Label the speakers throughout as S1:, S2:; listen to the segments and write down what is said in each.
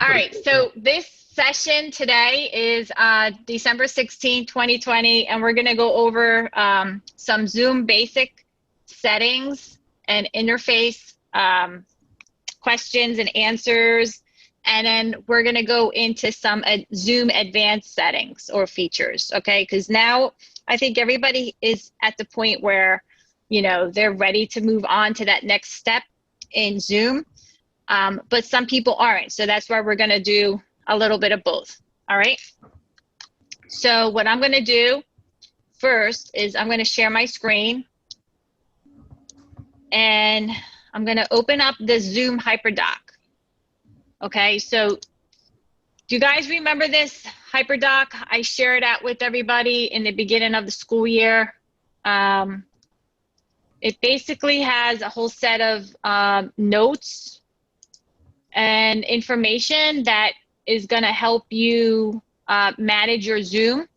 S1: All right, so this session today is December 16, 2020, and we're going to go over some Zoom basic settings and interface questions and answers, and then we're going to go into some Zoom advanced settings or features, okay? Because now I think everybody is at the point where, you know, they're ready to move on to that next step in Zoom. But some people aren't. So that's why we're going to do a little bit of both. All right. So what I'm going to do first is I'm going to share my screen. And I'm going to open up the Zoom HyperDoc. Okay. So do you guys remember this HyperDoc? I shared out with everybody in the beginning of the school year. It basically has a whole set of notes and information that is going to help you manage your Zoom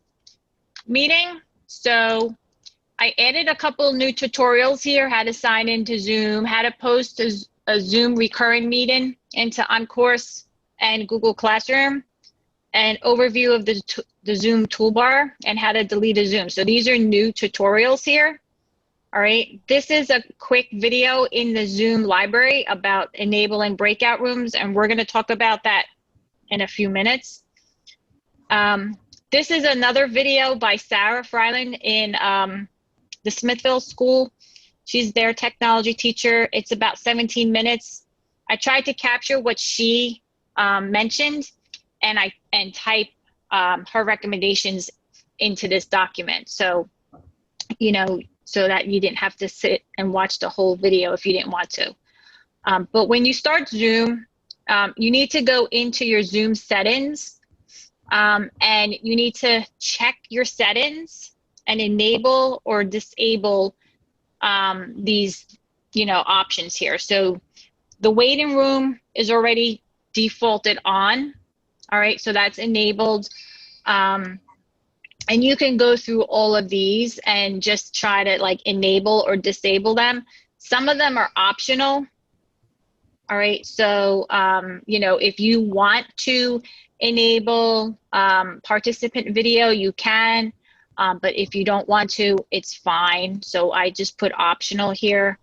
S1: meeting. So I added a couple new tutorials here, how to sign into Zoom, how to post a Zoom recurring meeting into OnCourse and Google Classroom, and overview of the Zoom toolbar and how to delete a Zoom. So these are new tutorials here. All right, this is a quick video in the Zoom library about enabling breakout rooms, and we're going to talk about that in a few minutes. This is another video by Sarah Fryland in the Smithville School. She's their technology teacher. It's about 17 minutes. I tried to capture what she mentioned, and type her recommendations into this document. So, you know, so that you didn't have to sit and watch the whole video if you didn't want to. But when you start Zoom, you need to go into your Zoom settings, and you need to check your settings and enable or disable these, you know, options here. So the waiting room is already defaulted on. All right, so that's enabled. And you can go through all of these and just try to like enable or disable them. Some of them are optional. All right, so, you know, if you want to enable participant video, you can, but if you don't want to, it's fine. So I just put optional here.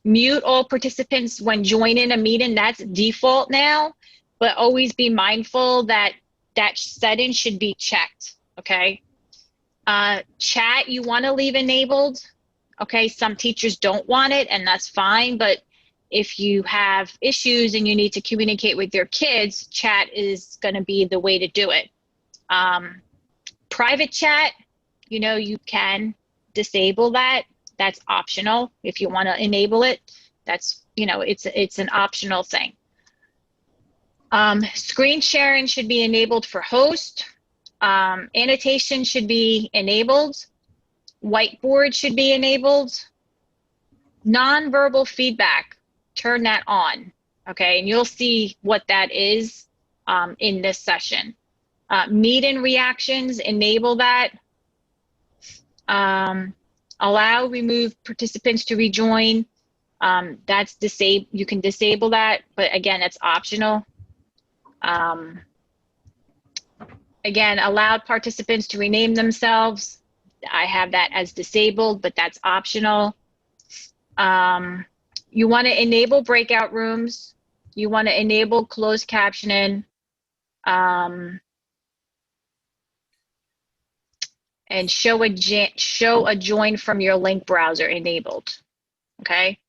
S1: Mute all participants when joining a meeting, that's default now, but always be mindful that that setting should be checked, okay? Chat, you want to leave enabled, okay? Some teachers don't want it, and that's fine, but if you have issues and you need to communicate with your kids, chat is going to be the way to do it. Private chat, you know, you can disable that. That's optional. If you want to enable it, that's, you know, it's an optional thing. Screen sharing should be enabled for host. Annotation should be enabled. Whiteboard should be enabled. Nonverbal feedback, turn that on, okay? And you'll see what that is in this session. Meet-in reactions, enable that. Allow remove participants to rejoin. That's disabled. You can disable that, but again, it's optional. Again, allowed participants to rename themselves. I have that as disabled, but that's optional. You want to enable breakout rooms. You want to enable closed captioning. And show a join from your link browser enabled, okay?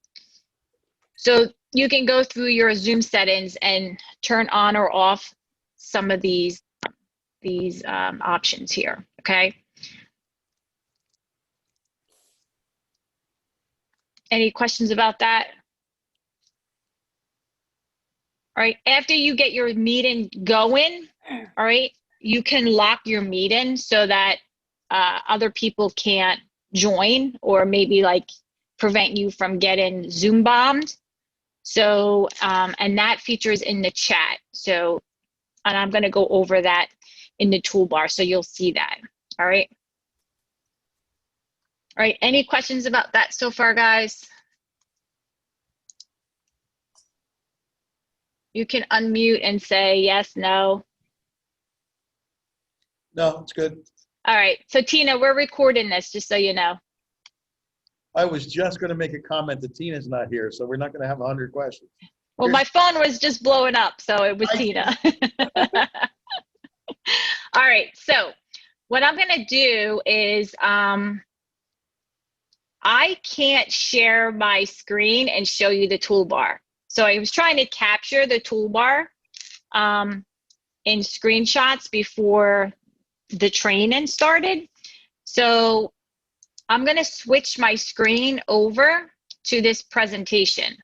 S1: So you can go through your Zoom settings and turn on or off some of these options here, okay? Any questions about that? All right, after you get your meeting going, all right, you can lock your meeting so that other people can't join, or maybe like prevent you from getting Zoom bombed. So, and that feature is in the chat. So, and I'm going to go over that in the toolbar, so you'll see that. All right. All right, any questions about that so far, guys? You can unmute and say yes, no.
S2: No, it's good.
S1: All right. So Tina, we're recording this, just so you know.
S2: I was just going to make a comment that Tina's not here, so we're not going to have 100 questions.
S1: Well, my phone was just blowing up, so it was Tina. All right. So what I'm going to do is I can't share my screen and show you the toolbar. So I was trying to capture the toolbar in screenshots before the training started. So I'm going to switch my screen over to this presentation.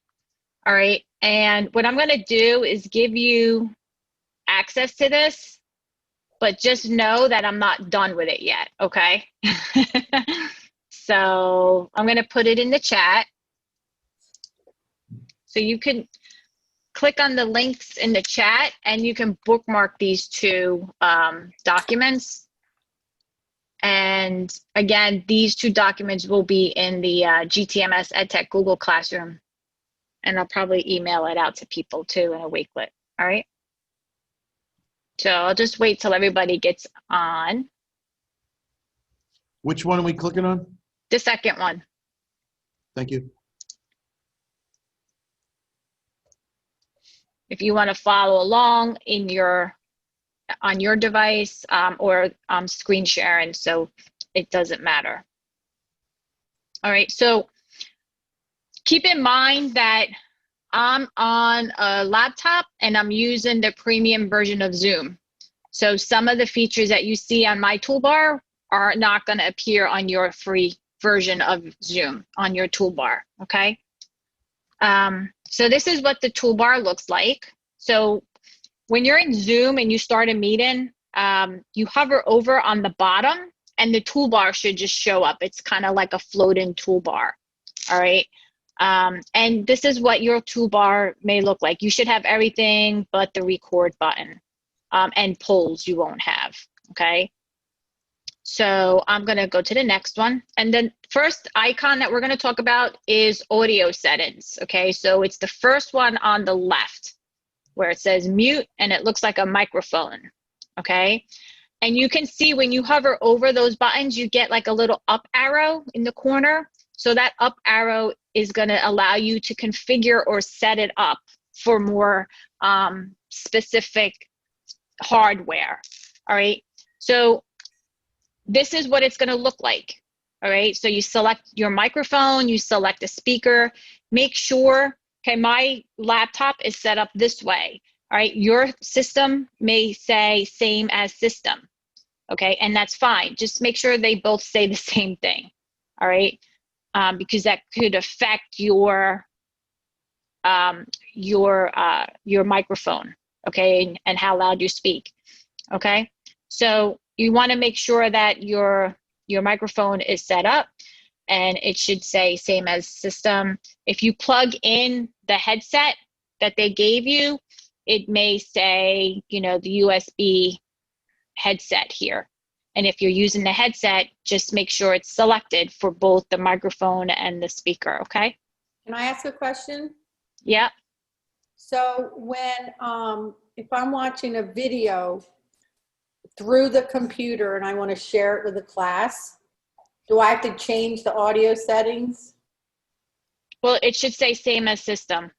S1: All right. And what I'm going to do is give you access to this, but just know that I'm not done with it yet. Okay. So I'm going to put it in the chat. So you can click on the links in the chat and you can bookmark these two documents. And again, these two documents will be in the GTMS EdTech Google Classroom. And I'll probably email it out to people too in a Wakelet. All right. So I'll just wait till everybody gets on.
S2: Which one are we clicking on?
S1: The second one.
S2: Thank you.
S1: If you want to follow along in on your device or screen sharing, so it doesn't matter. All right, so keep in mind that I'm on a laptop and I'm using the premium version of Zoom. So some of the features that you see on my toolbar are not going to appear on your free version of Zoom on your toolbar, okay? So this is what the toolbar looks like. So when you're in Zoom and you start a meeting, you hover over on the bottom and the toolbar should just show up. It's kind of like a floating toolbar, all right? And this is what your toolbar may look like. You should have everything but the record button, and polls you won't have, okay? So I'm gonna go to the next one. And then first icon that we're gonna talk about is audio settings, okay? So it's the first one on the left where it says mute and it looks like a microphone, okay? And you can see when you hover over those buttons, you get like a little up arrow in the corner. So that up arrow is gonna allow you to configure or set it up for more specific hardware, all right? So this is what it's going to look like, all right? So you select your microphone, you select a speaker, make sure, okay, my laptop is set up this way, all right? Your system may say same as system, okay? And that's fine. Just make sure they both say the same thing, all right? Because that could affect your microphone, okay, and how loud you speak, okay? So you want to make sure that your microphone is set up and it should say same as system. If you plug in the headset that they gave you, it may say, you know, the USB headset here. And if you're using the headset, just make sure it's selected for both the microphone and the speaker, okay?
S3: Can I ask a question?
S1: Yeah.
S3: So when, if I'm watching a video through the computer and I want to share it with the class, do I have to change the audio settings?
S1: Well, it should say same as system.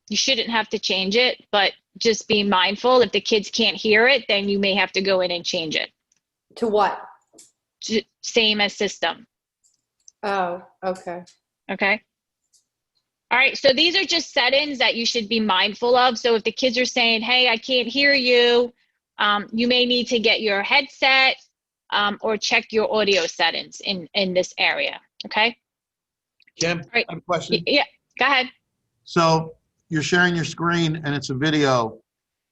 S1: You shouldn't have to change it, but just be mindful. If the kids can't hear it, then you may have to go in and change it.
S3: To what?
S1: Same as system.
S3: Oh, okay.
S1: Okay. All right, so these are just settings that you should be mindful of. So if the kids are saying, hey, I can't hear you, you may need to get your headset or check your audio settings in this area, okay?
S2: Kim,
S1: right.
S2: I have a question.
S1: Yeah, go ahead.
S2: So you're sharing your screen and it's a video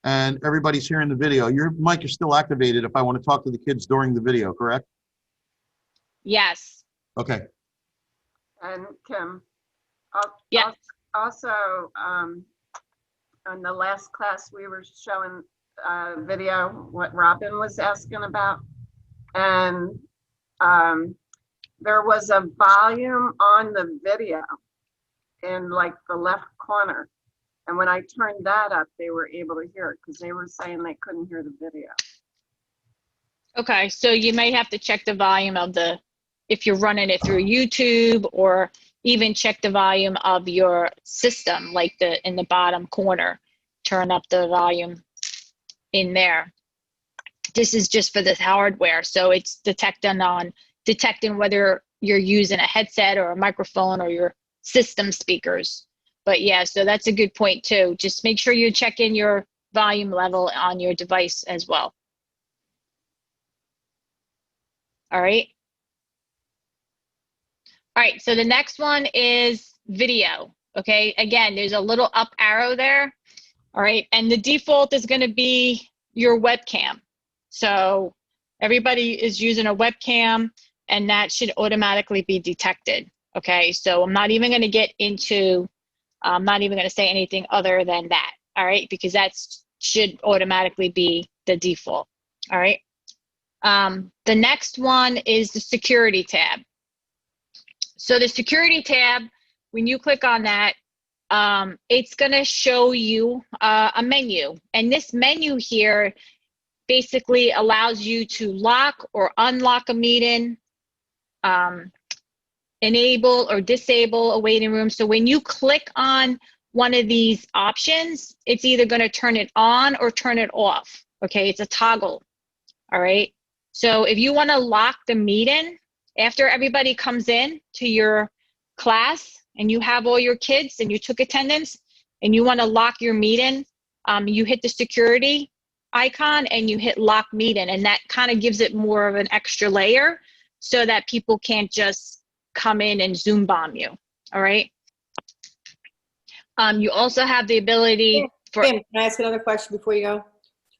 S2: and everybody's hearing the video. Your mic is still activated if I want to talk to the kids during the video, correct?
S1: Yes.
S2: Okay.
S4: And Kim,
S1: Yeah.
S4: also, in the last class, we were showing a video, what Robin was asking about. And there was a volume on the video in like the left corner. And when I turned that up, they were able to hear it because they were saying they couldn't hear the video.
S1: Okay, so you may have to check the volume of if you're running it through YouTube, or even check the volume of your system, like in the bottom corner. Turn up the volume in there. This is just for the hardware, so it's detecting whether you're using a headset or a microphone or your system speakers. But yeah, so that's a good point too. Just make sure you check in your volume level on your device as well. All right. All right, so the next one is video. Okay, again, there's a little up arrow there. All right, and the default is going to be your webcam. So everybody is using a webcam, and that should automatically be detected. Okay, so I'm not even going to get into, I'm not even going to say anything other than that. All right, because that should automatically be the default. All right. The next one is the security tab. So the security tab, when you click on that, it's going to show you a menu. And this menu here basically allows you to lock or unlock a meeting, enable or disable a waiting room. So when you click on one of these options, it's either going to turn it on or turn it off. Okay, it's a toggle. All right. So if you want to lock the meeting after everybody comes in to your class and you have all your kids and you took attendance and you want to lock your meeting, you hit the security icon and you hit lock meeting, and that kind of gives it more of an extra layer so that people can't just come in and Zoom bomb you. All right. You also have the ability for.
S3: Kim, can I ask another question before you go?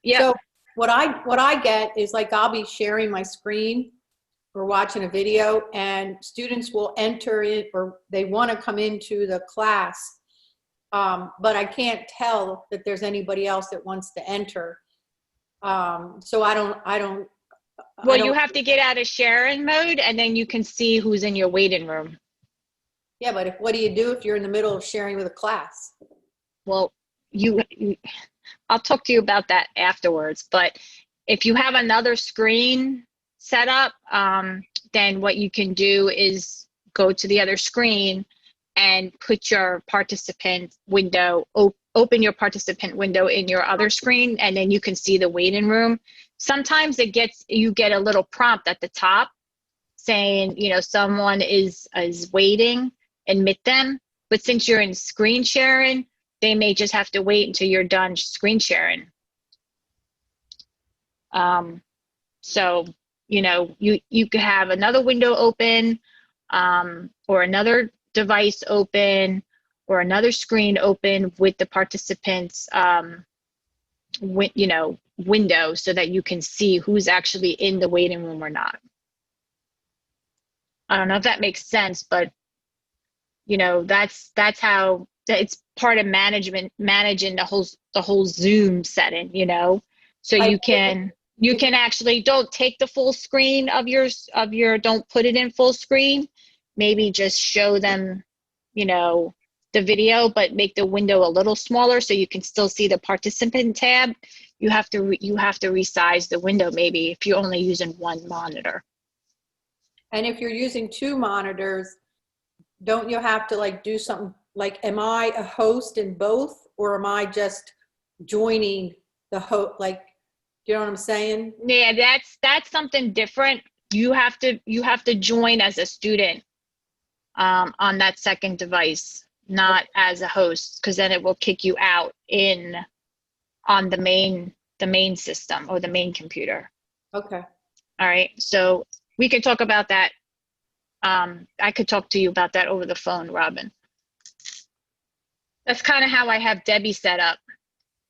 S1: Yeah.
S3: So what I get is, like, I'll be sharing my screen or watching a video, and students will enter it, or they want to come into the class, but I can't tell that there's anybody else that wants to enter. So I don't.
S1: Well, you have to get out of sharing mode, and then you can see who's in your waiting room.
S3: Yeah, but what do you do if you're in the middle of sharing with a class?
S1: Well, I'll talk to you about that afterwards. But if you have another screen set up, then what you can do is go to the other screen and put your participant window, open your participant window in your other screen, and then you can see the waiting room. Sometimes you get a little prompt at the top saying, someone is waiting, admit them. But since you're in screen sharing, they may just have to wait until you're done screen sharing. So, you could have another window open, or another device open, or another screen open with the participants, window, so that you can see who's actually in the waiting room or not. I don't know if that makes sense, but that's how it's part of managing the whole Zoom setting, so you can actually don't take the full screen of your don't put it in full screen, maybe just show them the video, but make the window a little smaller so you can still see the participant tab. You have to resize the window maybe if you're only using one monitor.
S3: And if you're using two monitors, don't you have to do something like, am I a host in both, or am I just joining the host? You know what I'm saying?
S1: Yeah, that's something different. You have to join as a student on that second device, not as a host, because then it will kick you out on the main system or the main computer.
S3: Okay.
S1: All right. So we can talk about that. I could talk to you about that over the phone, Robin. That's kind of how I have Debbie set up,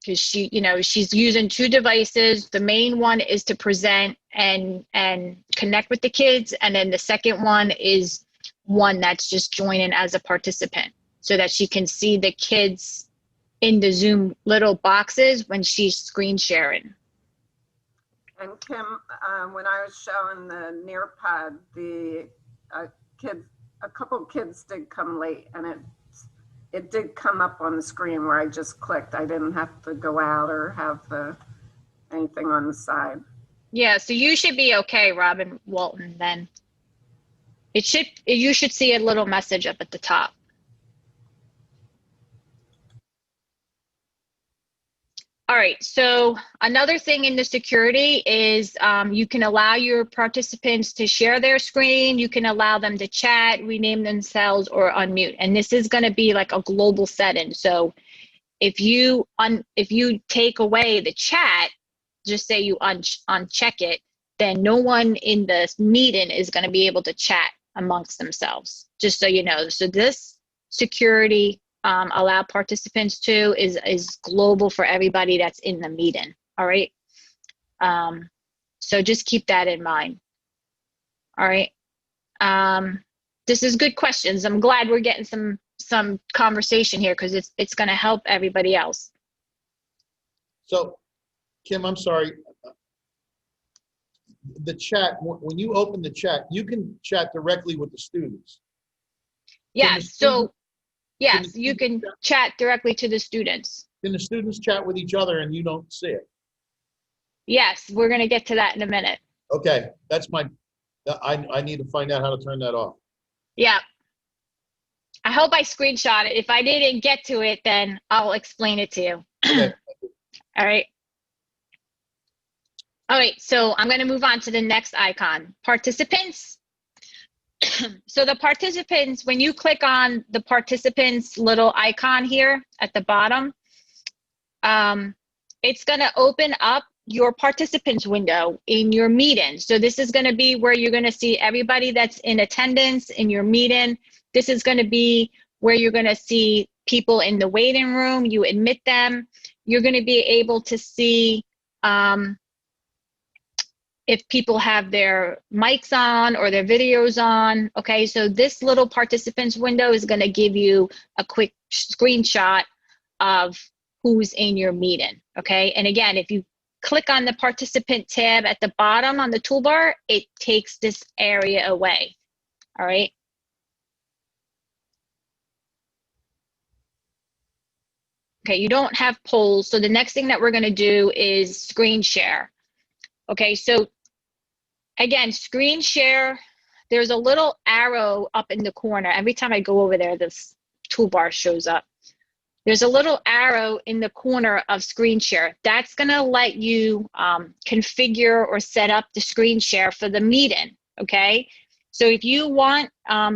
S1: because she's using two devices. The main one is to present and connect with the kids, and then the second one is one that's just joining as a participant, so that she can see the kids in the Zoom little boxes when she's screen sharing.
S4: And Kim, when I was showing the Nearpod, a couple kids did come late, and it did come up on the screen where I just clicked. I didn't have to go out or have anything on the side.
S1: Yeah, so you should be okay, Robin Walton, then. You should see a little message up at the top. All right, so another thing in the security is you can allow your participants to share their screen. You can allow them to chat, rename themselves, or unmute. And this is going to be like a global setting. So if you take away the chat, just say you uncheck it, then no one in the meeting is going to be able to chat amongst themselves, just so you know. So this security allow participants to is global for everybody that's in the meeting. All right. So just keep that in mind. All right. This is good questions. I'm glad we're getting some conversation here because it's going to help everybody else.
S2: So, Kim, I'm sorry. The chat, when you open the chat, you can chat directly with the students.
S1: Yes. So, yes, you can chat directly to the students.
S2: Can the students chat with each other and you don't see it?
S1: Yes, we're going to get to that in a minute.
S2: Okay, that's I need to find out how to turn that off.
S1: Yeah. I hope I screenshot it. If I didn't get to it, then I'll explain it to you.
S2: Okay.
S1: All right. All right, so I'm going to move on to the next icon, participants. So the participants, when you click on the participants little icon here at the bottom, it's going to open up your participants window in your meeting. So this is going to be where you're going to see everybody that's in attendance in your meeting. This is going to be where you're going to see people in the waiting room. You admit them. You're going to be able to see if people have their mics on or their videos on. Okay, so this little participants window is going to give you a quick screenshot of who's in your meeting. Okay, and again, if you click on the participant tab at the bottom on the toolbar, it takes this area away. All right. Okay, you don't have polls. So the next thing that we're going to do is screen share. Okay, so again, screen share, there's a little arrow up in the corner. Every time I go over there, this toolbar shows up. There's a little arrow in the corner of screen share. That's going to let you configure or set up the screen share for the meeting, okay? So if you want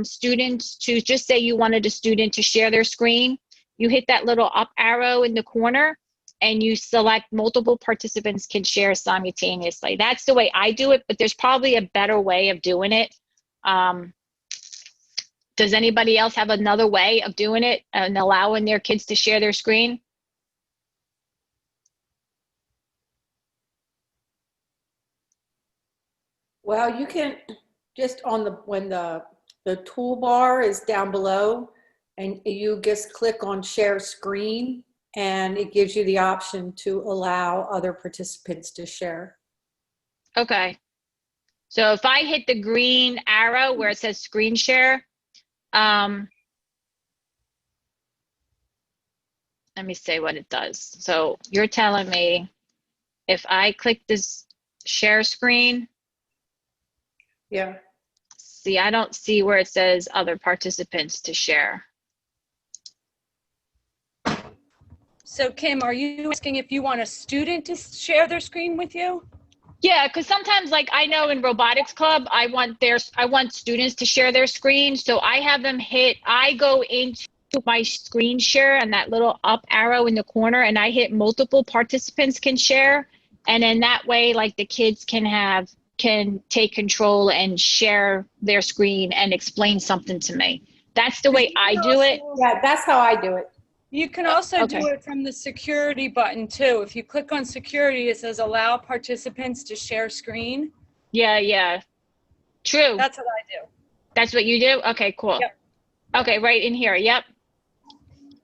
S1: students to, just say you wanted a student to share their screen, you hit that little up arrow in the corner and you select multiple participants can share simultaneously. That's the way I do it, but there's probably a better way of doing it. Does anybody else have another way of doing it and allowing their kids to share their screen?
S3: Well, you can just when the toolbar is down below and you just click on share screen, and it gives you the option to allow other participants to share.
S1: Okay. So if I hit the green arrow where it says screen share, let me say what it does. So you're telling me if I click this share screen.
S3: Yeah.
S1: See, I don't see where it says other participants to share.
S5: So Kim, are you asking if you want a student to share their screen with you?
S1: Yeah, because sometimes, like I know in robotics club, I want students to share their screen. So I have them I go into my screen share and that little up arrow in the corner, and I hit multiple participants can share. And then that way, like the kids can take control and share their screen and explain something to me. That's the way I do it.
S3: Yeah, that's how I do it.
S5: You can also do it from the security button too. If you click on security, it says allow participants to share screen.
S1: Yeah. True.
S5: That's what I do.
S1: That's what you do? Okay, cool.
S5: Yep.
S1: Okay, right in here. Yep.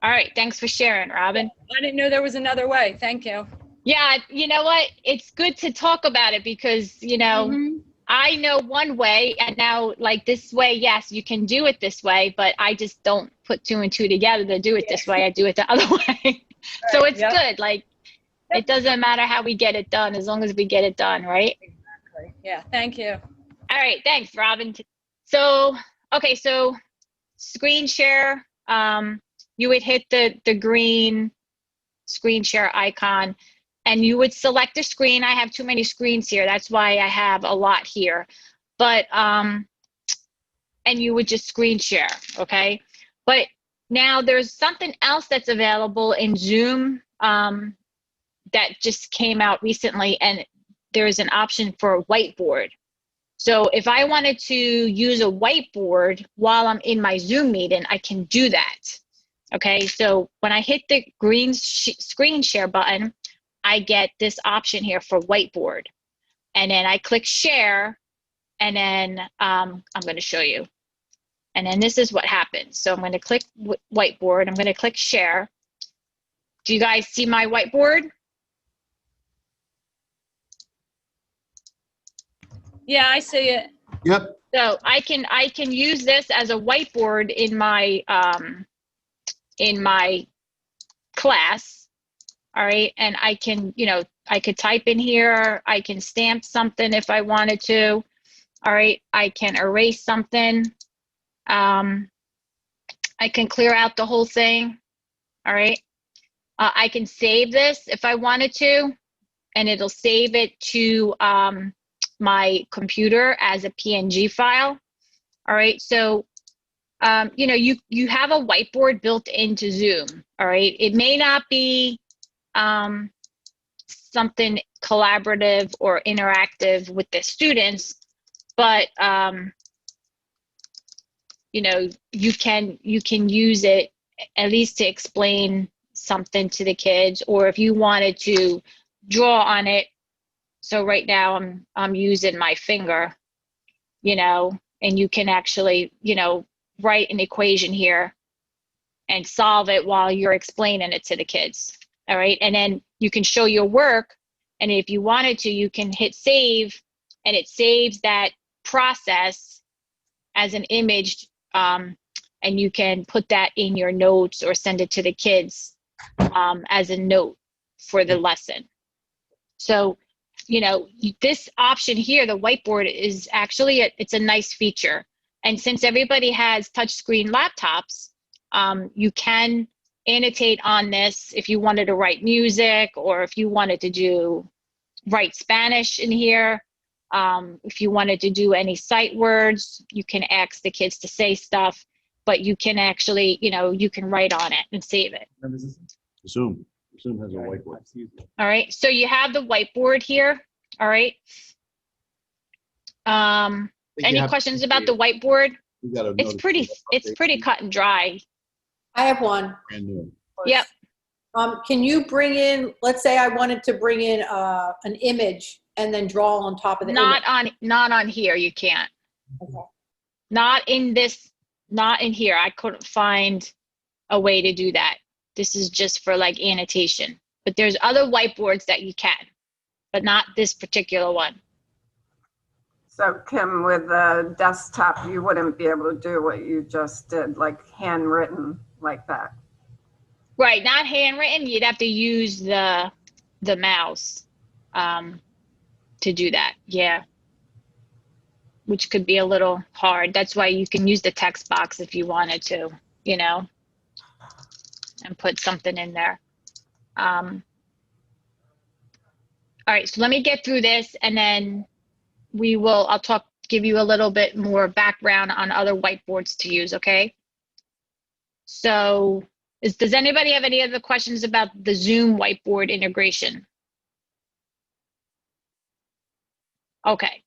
S1: All right. Thanks for sharing, Robin.
S5: I didn't know there was another way. Thank you.
S1: Yeah, you know what? It's good to talk about it because, you know, I know one way, and now like this way, yes, you can do it this way, but I just don't put two and two together to do it this way. I do it the other way. So it's
S5: Yep.
S1: good. Like it doesn't matter how we get it done as long as we get it done, right?
S5: Exactly. Yeah, thank you.
S1: All right, thanks, Robin. So, okay, so screen share, you would hit the green screen share icon and you would select a screen. I have too many screens here. That's why I have a lot here. But, and you would just screen share, okay? But now there's something else that's available in Zoom that just came out recently, and there's an option for a whiteboard. So if I wanted to use a whiteboard while I'm in my Zoom meeting, I can do that. Okay, so when I hit the green screen share button, I get this option here for whiteboard. And then I click share, and then I'm going to show you. And then this is what happens. So I'm going to click whiteboard. I'm going to click share. Do you guys see my whiteboard?
S5: Yeah, I see it.
S2: Yep.
S1: So I can use this as a whiteboard in my class. All right, and I can, you know, I could type in here. I can stamp something if I wanted to. All right, I can erase something. I can clear out the whole thing. All right, I can save this if I wanted to, and it'll save it to my computer as a PNG file. All right, so you know, you have a whiteboard built into Zoom. All right, it may not be something collaborative or interactive with the students, but you know, you can use it at least to explain something to the kids, or if you wanted to draw on it. So right now I'm using my finger, you know, and you can actually, you know, write an equation here and solve it while you're explaining it to the kids. All right, and then you can show your work, and if you wanted to, you can hit save, and it saves that process as an image, and you can put that in your notes or send it to the kids as a note for the lesson. So, you know, this option here, the whiteboard, is actually it's a nice feature. And since everybody has touchscreen laptops, you can annotate on this if you wanted to write music, or if you wanted to write Spanish in here. If you wanted to do any sight words, you can ask the kids to say stuff, but you can actually, you know, you can write on it and save it.
S2: Zoom has a whiteboard.
S1: All right, so you have the whiteboard here. All right. Any questions about the whiteboard? It's pretty cut and dry.
S3: I have one.
S2: Brand new.
S1: Yep.
S3: Can you bring in, let's say I wanted to bring in an image and then draw on top of the image.
S1: Not on here, you can't.
S3: Okay.
S1: Not in here. I couldn't find a way to do that. This is just for like annotation. But there's other whiteboards that you can, but not this particular one.
S4: So Kim, with the desktop, you wouldn't be able to do what you just did, like handwritten like that.
S1: Right, not handwritten. You'd have to use the mouse to do that. Yeah, which could be a little hard. That's why you can use the text box if you wanted to, you know, and put something in there. All right, so let me get through this, and then I'll give you a little bit more background on other whiteboards to use, okay? So does anybody have any other questions about the Zoom whiteboard integration? Okay,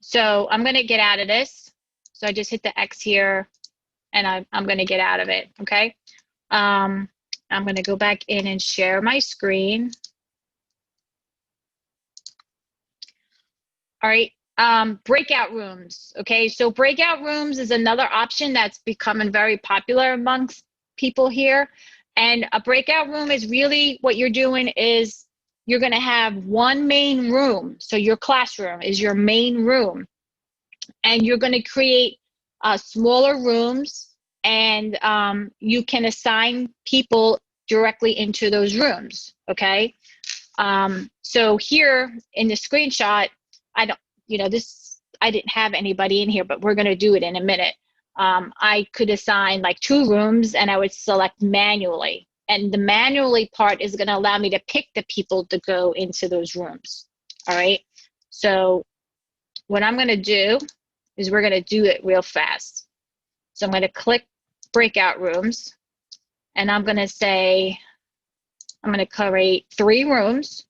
S1: so I'm gonna get out of this. So I just hit the X here, and I'm gonna get out of it, okay? I'm gonna go back in and share my screen. All right, breakout rooms, okay? So breakout rooms is another option that's becoming very popular amongst people here. And a breakout room is really what you're doing is you're gonna have one main room. So your classroom is your main room. and you're going to create smaller rooms, and you can assign people directly into those rooms. Okay. So here in the screenshot, I don't, I didn't have anybody in here, but we're going to do it in a minute. I could assign like 2 rooms, and I would select manually. And the manually part is going to allow me to pick the people to go into those rooms. All right. So what I'm going to do is we're going to do it real fast. So I'm going to click breakout rooms, and I'm going to say, I'm going to create 3 rooms,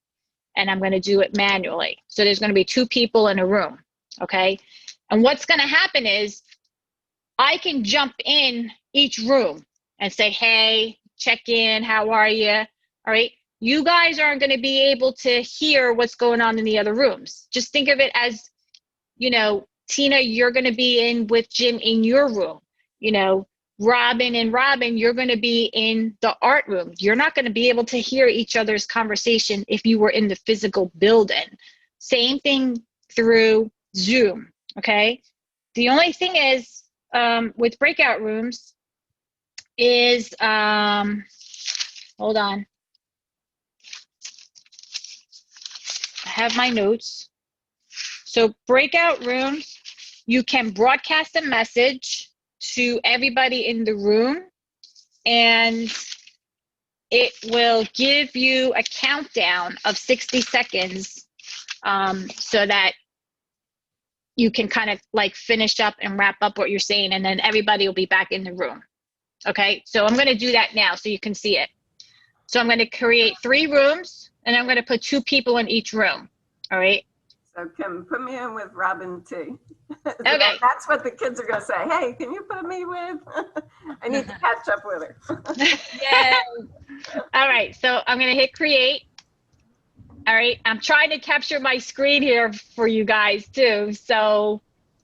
S1: and I'm going to do it manually. So there's going to be 2 people in a room. Okay. And what's going to happen is I can jump in each room and say, hey, check in, how are you? All right. You guys aren't going to be able to hear what's going on in the other rooms. Just think of it as, Tina, you're going to be in with Jim in your room. Robin, you're going to be in the art room. You're not going to be able to hear each other's conversation if you were in the physical building. Same thing through Zoom. Okay. The only thing is, with breakout rooms is, hold on. I have my notes. So breakout rooms, you can broadcast a message to everybody in the room, and it will give you a countdown of 60 seconds so that you can kind of like finish up and wrap up what you're saying, and then everybody will be back in the room. Okay, so I'm going to do that now so you can see it. So I'm going to create 3 rooms, and I'm going to put 2 people in each room. All right.
S4: So Kim, put me in with Robin T.
S1: Okay.
S4: That's what the kids are going to say. Hey, can you put me with? I need to catch up with her.
S5: Yeah.
S1: All right, so I'm going to hit create. All right, I'm trying to capture my screen here for you guys too. So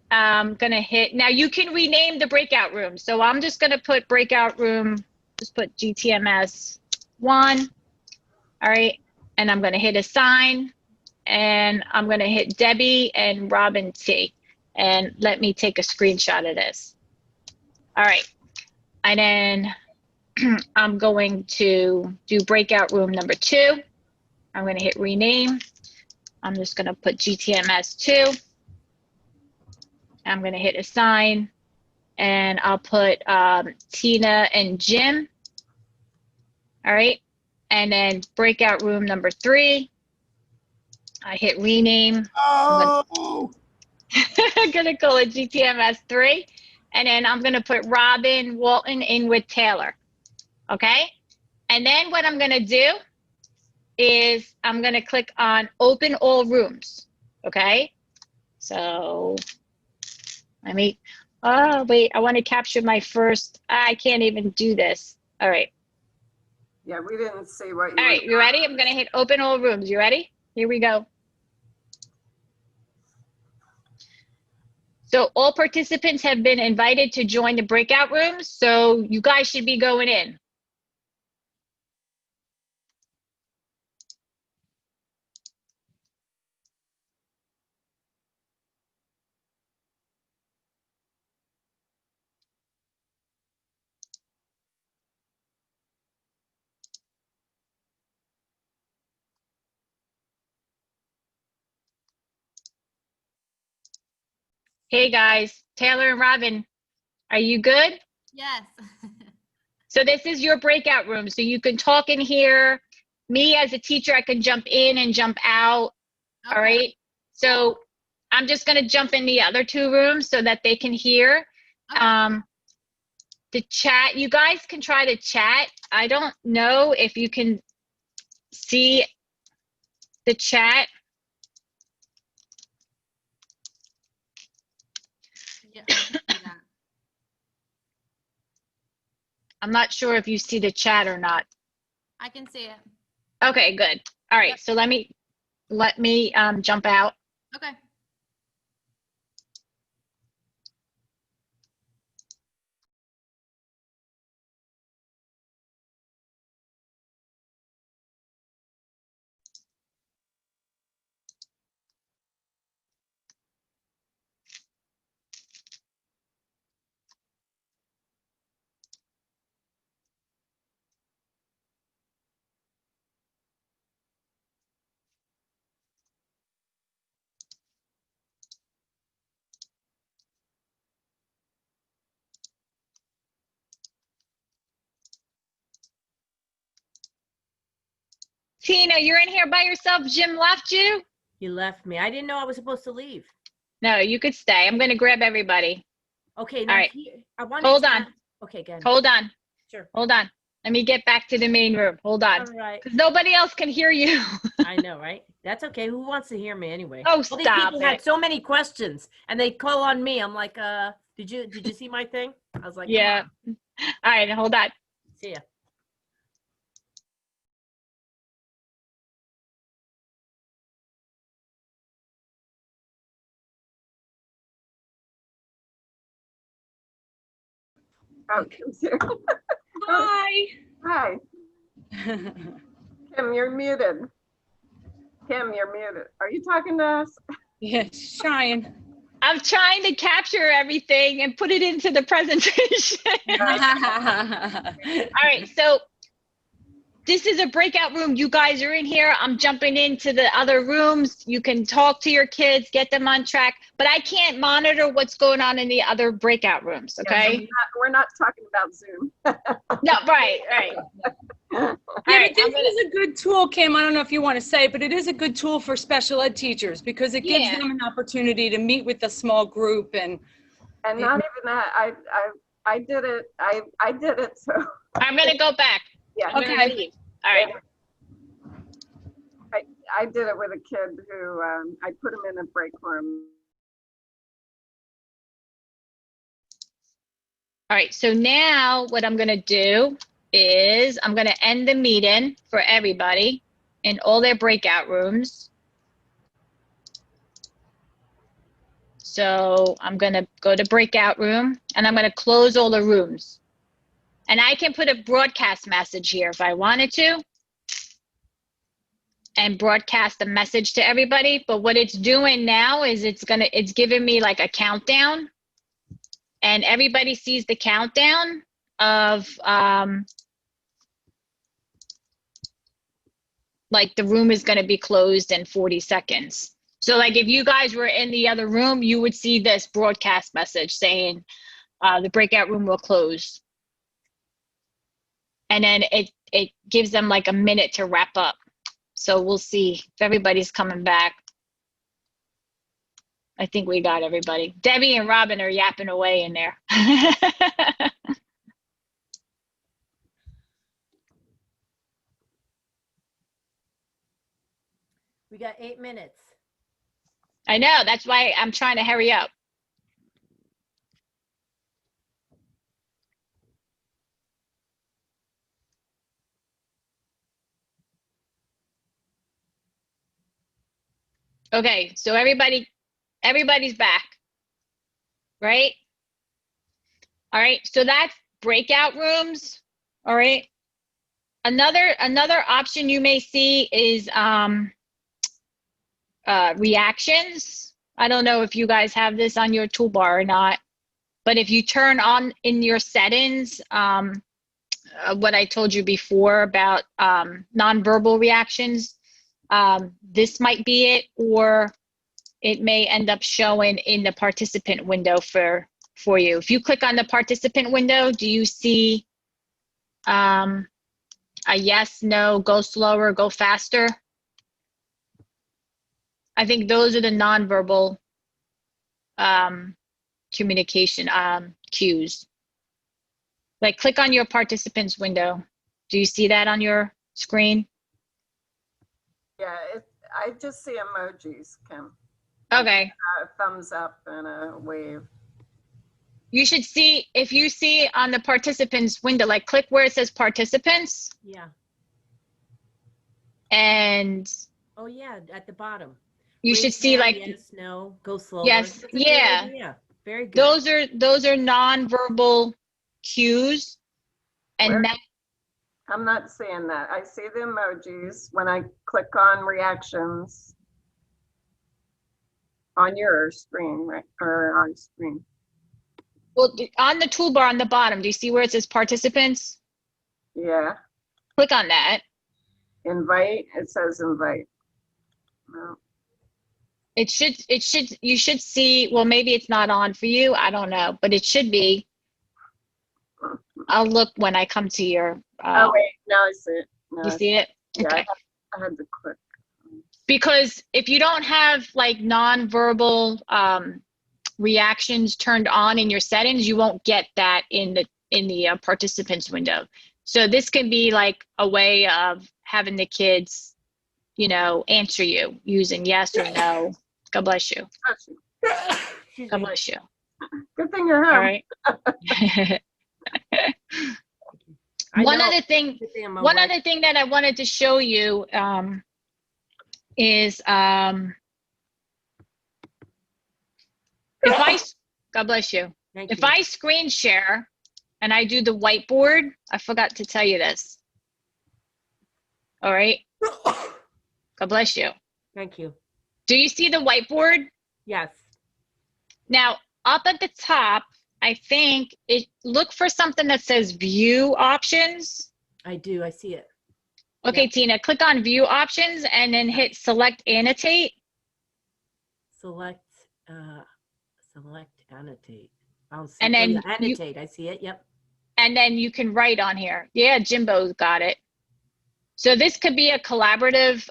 S1: I'm going to hit, now you can rename the breakout room. So I'm just going to put breakout room, just put GTMS 1. All right, and I'm going to hit assign, and I'm going to hit Debbie and Robin T. And let me take a screenshot of this. All right, and then I'm going to do breakout room number 2. I'm going to hit rename. I'm just going to put GTMS2. I'm going to hit assign, and I'll put Tina and Jim. All right. And then breakout room number 3. I hit rename.
S2: Oh,
S1: I'm going to call it GTMS3. And then I'm going to put Robin Walton in with Taylor. Okay. And then what I'm going to do is I'm going to click on open all rooms. Okay. So let me, oh, wait, I want to capture my first, I can't even do this. All right.
S4: Yeah, we didn't see what you
S1: All right, you ready? I'm going to hit open all rooms. You ready? Here we go. So all participants have been invited to join the breakout rooms. So you guys should be going in. Hey guys, Taylor and Robin, are you good?
S6: Yes.
S1: So this is your breakout room. So you can talk in here. Me as a teacher, I can jump in and jump out.
S6: Okay.
S1: All right. So I'm just going to jump in the other 2 rooms so that they can hear.
S6: Okay.
S1: The chat, you guys can try to chat. I don't know if you can see the chat.
S6: Yeah, I can see that.
S1: I'm not sure if you see the chat or not.
S6: I can see it.
S1: Okay, good. All right.
S6: Yep.
S1: So let me jump out.
S6: Okay.
S1: Tina, you're in here by yourself. Jim left you?
S7: He left me. I didn't know I was supposed to leave.
S1: No, you could stay. I'm going to grab everybody.
S7: Okay, now
S1: All right.
S7: I wanted
S1: Hold
S7: to
S1: on.
S7: ask- Okay, go ahead.
S1: Hold on.
S7: Sure.
S1: Hold on. Let me get back to the main room. Hold on.
S7: All right.
S1: Because nobody else can hear you.
S7: I know, right? That's okay. Who wants to hear me anyway?
S1: Oh,
S7: All these
S1: stop
S7: people had
S1: it.
S7: so many questions, and they call on me. I'm like, did you see my thing? I was like,
S1: Yeah.
S7: come on.
S1: All right, hold on.
S7: See ya.
S4: Oh, Kim's here.
S5: Bye.
S4: Hi, Kim, you're muted. Kim, you're muted. Are you talking to us?
S5: Yes, trying.
S1: I'm trying to capture everything and put it into the presentation. All right, so this is a breakout room. You guys are in here. I'm jumping into the other rooms. You can talk to your kids, get them on track, but I can't monitor what's going on in the other breakout rooms, okay?
S4: We're not talking about Zoom.
S1: No, right.
S5: Yeah,
S1: right,
S5: but this is a good tool, Kim. I don't know if you want to say, but it is a good tool for special ed teachers because it gives
S1: Yeah.
S5: them an opportunity to meet with a small group and
S4: And not even that, I did it, I did it, so,
S1: I'm gonna go back.
S4: yeah.
S1: I'm gonna leave. All right.
S4: I did it with a kid who, I put him in a break room.
S1: All right, so now what I'm gonna do is I'm gonna end the meeting for everybody in all their breakout rooms. So I'm gonna go to breakout room and I'm gonna close all the rooms. And I can put a broadcast message here if I wanted to and broadcast a message to everybody. But what it's doing now is it's giving me like a countdown. And everybody sees the countdown of like the room is going to be closed in 40 seconds. So like if you guys were in the other room, you would see this broadcast message saying the breakout room will close. And then it gives them like a minute to wrap up. So we'll see if everybody's coming back. I think we got everybody. Debbie and Robin are yapping away in there.
S7: We got 8 minutes.
S1: I know, that's why I'm trying to hurry up. Okay, so everybody's back, right? All right, so that's breakout rooms. All right. Another option you may see is reactions. I don't know if you guys have this on your toolbar or not, but if you turn on in your settings, what I told you before about nonverbal reactions, this might be it, or it may end up showing in the participant window for you. If you click on the participant window, do you see a yes, no, go slower, go faster? I think those are the nonverbal communication cues. Like click on your participants window. Do you see that on your screen?
S4: Yeah, I just see emojis, Kim.
S1: Okay.
S4: A thumbs up and a wave.
S1: You should see, if you see on the participants window, like click where it says participants.
S7: Yeah.
S1: And
S7: Oh yeah, at the bottom.
S1: you
S7: Raise
S1: should see
S7: hand,
S1: like,
S7: yes, no, go slower.
S1: yes,
S7: That's a good
S1: yeah.
S7: idea. Very good.
S1: Those are nonverbal cues. And
S4: Where?
S1: that,
S4: I'm not seeing that. I see the emojis when I click on reactions on your screen, right? Or on screen.
S1: well, on the toolbar on the bottom, do you see where it says participants?
S4: Yeah.
S1: Click on that.
S4: Invite. It says invite. No.
S1: You should see, well, maybe it's not on for you. I don't know, but it should be. I'll look when I come to your,
S4: Oh wait, now I see it. No,
S1: you see it?
S4: yeah,
S1: Okay.
S4: I had to click.
S1: Because if you don't have like nonverbal reactions turned on in your settings, you won't get that in the participants window. So this can be like a way of having the kids, you know, answer you using yes or no. God bless you.
S7: Excuse
S1: God
S7: me.
S1: bless you.
S4: Good thing you're
S1: All
S4: home.
S1: right.
S7: I
S1: One
S7: know.
S1: other thing
S7: Good thing I'm
S1: One
S7: awake.
S1: other thing that I wanted to show you is if I, God bless you.
S7: Thank
S1: If
S7: you.
S1: I screen share and I do the whiteboard, I forgot to tell you this. All right. God bless you.
S7: Thank you.
S1: Do you see the whiteboard?
S7: Yes.
S1: Now, up at the top, I think look for something that says view options.
S7: I do. I see it.
S1: Okay,
S7: Yeah.
S1: Tina, click on view options and then hit select annotate.
S7: Select, select annotate. I'll see.
S1: And
S7: Oh,
S1: then
S7: yeah, annotate. I see it. Yep.
S1: And then you can write on here. Yeah, Jimbo's got it. So this could be a collaborative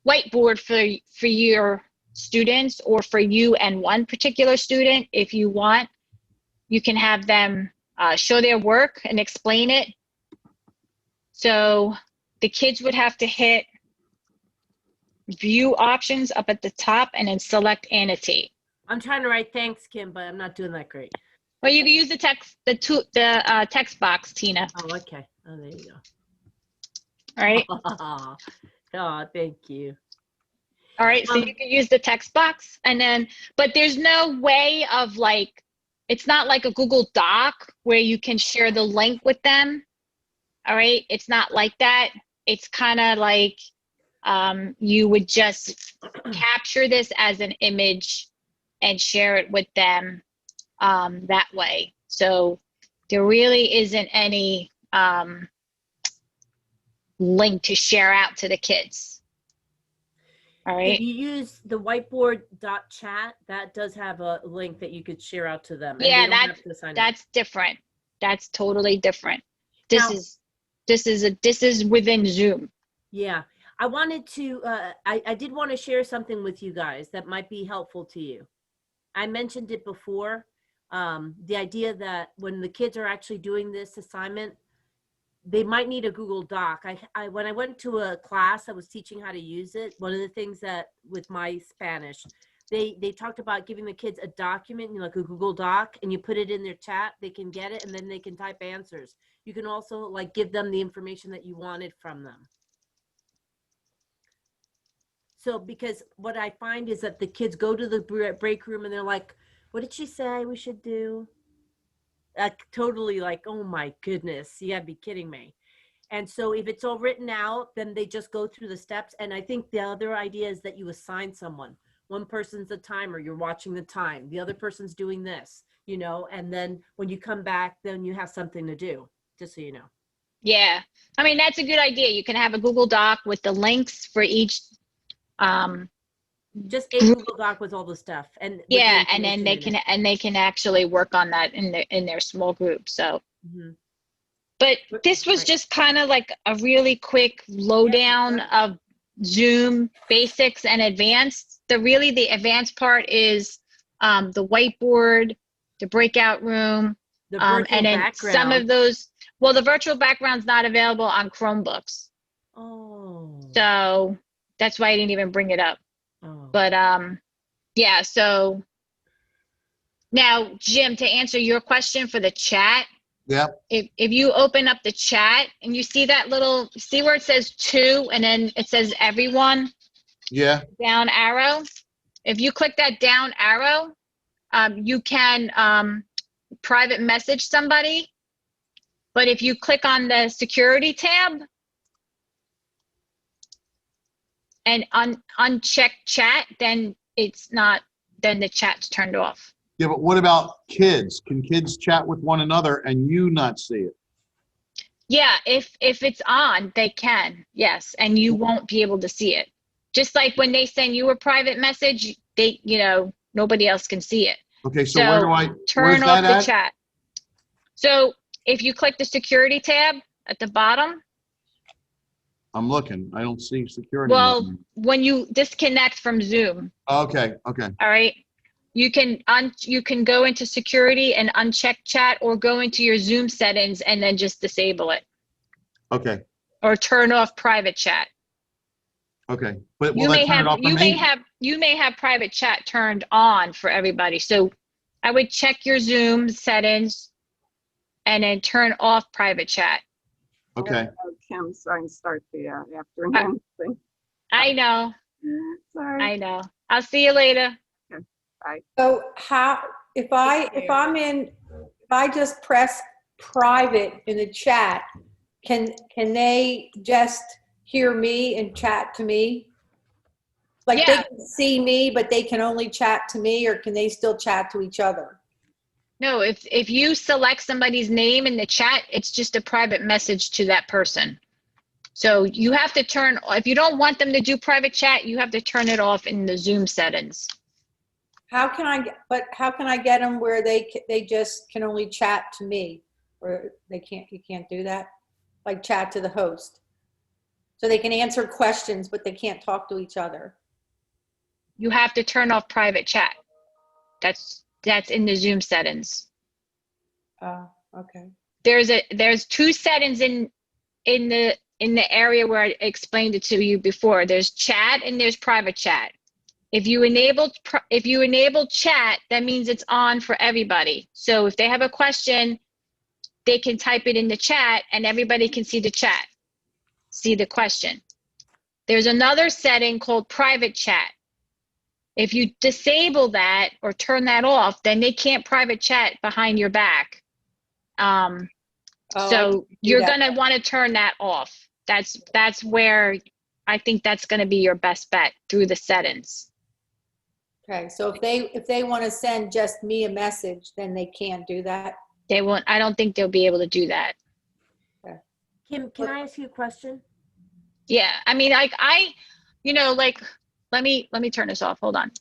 S1: whiteboard for your students or for you and one particular student. If you want, you can have them show their work and explain it. So the kids would have to hit view options up at the top and then select annotate.
S7: I'm trying to write thanks, Kim, but I'm not doing that great.
S1: Well, you can use the text box, Tina.
S7: Oh, okay. Oh, there you go.
S1: All right.
S7: Oh, thank you.
S1: All right. So you can use the text box and then, but there's no way of like, it's not like a Google Doc where you can share the link with them. All right. It's not like that. It's kind of like you would just capture this as an image and share it with them that way. So there really isn't any link to share out to the kids. All right.
S7: If you use the whiteboard.chat, that does have a link that you could share out to them. And
S1: Yeah,
S7: they don't have to sign up.
S1: that's different. That's totally different. This
S7: Now-
S1: is within Zoom.
S7: Yeah. I wanted to, I did want to share something with you guys that might be helpful to you. I mentioned it before, the idea that when the kids are actually doing this assignment, they might need a Google Doc. When I went to a class, I was teaching how to use it. One of the things that with my Spanish, they talked about giving the kids a document, like a Google Doc, and you put it in their chat, they can get it, and then they can type answers. You can also like give them the information that you wanted from them. So, because what I find is that the kids go to the break room and they're like, what did she say we should do? Totally like, oh my goodness, you gotta be kidding me. And so if it's all written out, then they just go through the steps. And I think the other idea is that you assign someone. One person's the timer, you're watching the time. The other person's doing this, and then when you come back, then you have something to do, just so you know.
S1: Yeah. I mean, that's a good idea. You can have a Google Doc with the links for each
S7: just a Google Doc with all the stuff, and
S1: yeah, and then they can actually work on that in their small group. So, but this was just kind of like a really quick lowdown of Zoom basics and advanced. The advanced part is the whiteboard, the breakout room, and then
S7: background.
S1: some of those. Well, the virtual background's not available on Chromebooks.
S7: Oh.
S1: So that's why I didn't even bring it up.
S7: Oh.
S1: But yeah, so now, Jim, to answer your question for the chat,
S2: Yep.
S1: if you open up the chat and you see that see where it says to and then it says everyone?
S2: Yeah.
S1: Down arrow. If you click that down arrow, you can private message somebody. But if you click on the security tab and uncheck chat, then then the chat's turned off.
S2: Yeah, but what about kids? Can kids chat with one another and you not see it?
S1: Yeah, if it's on, they can, yes, and you won't be able to see it. Just like when they send you a private message, nobody else can see it.
S2: Okay, so where do I
S1: turn off the chat? So if you click the security tab at the bottom,
S2: I'm looking. I don't see security.
S1: Well,
S2: button.
S1: when you disconnect from Zoom,
S2: Okay, okay,
S1: all right, you can go into security and uncheck chat, or go into your Zoom settings and then just disable it,
S2: okay,
S1: or turn off private chat.
S2: okay. But will
S1: You
S2: that
S1: may
S2: turn
S1: have
S2: it off for me?
S1: you may have private chat turned on for everybody. So I would check your Zoom settings and then turn off private chat.
S2: Okay,
S4: Kim, so I can start the afternoon thing.
S1: I know.
S4: Sorry.
S1: I know. I'll see you later.
S3: So how, if I just press private in the chat, can they just hear me and chat to me? Like they
S1: Yeah.
S3: can see me, but they can only chat to me, or can they still chat to each other?
S1: No, if you select somebody's name in the chat, it's just a private message to that person. So you have to if you don't want them to do private chat, you have to turn it off in the Zoom settings.
S3: How can I get them where they just can only chat to me, or you can't do that? Like chat to the host. So they can answer questions, but they can't talk to each other.
S1: You have to turn off private chat. That's in the Zoom settings.
S3: Okay.
S1: There's two settings in the area where I explained it to you before. There's chat and there's private chat. If you enable chat, that means it's on for everybody. So if they have a question, they can type it in the chat and everybody can see the chat, see the question. There's another setting called private chat. If you disable that or turn that off, then they can't private chat behind your back. So you're gonna want to turn that off. That's where I think that's gonna be your best bet, through the settings.
S3: Okay, so if they want to send just me a message, then they can't do that?
S1: They won't. I don't think they'll be able to do that.
S3: Okay.
S7: Kim, can I ask you a question?
S1: Yeah, I mean, let me turn this off. Hold on.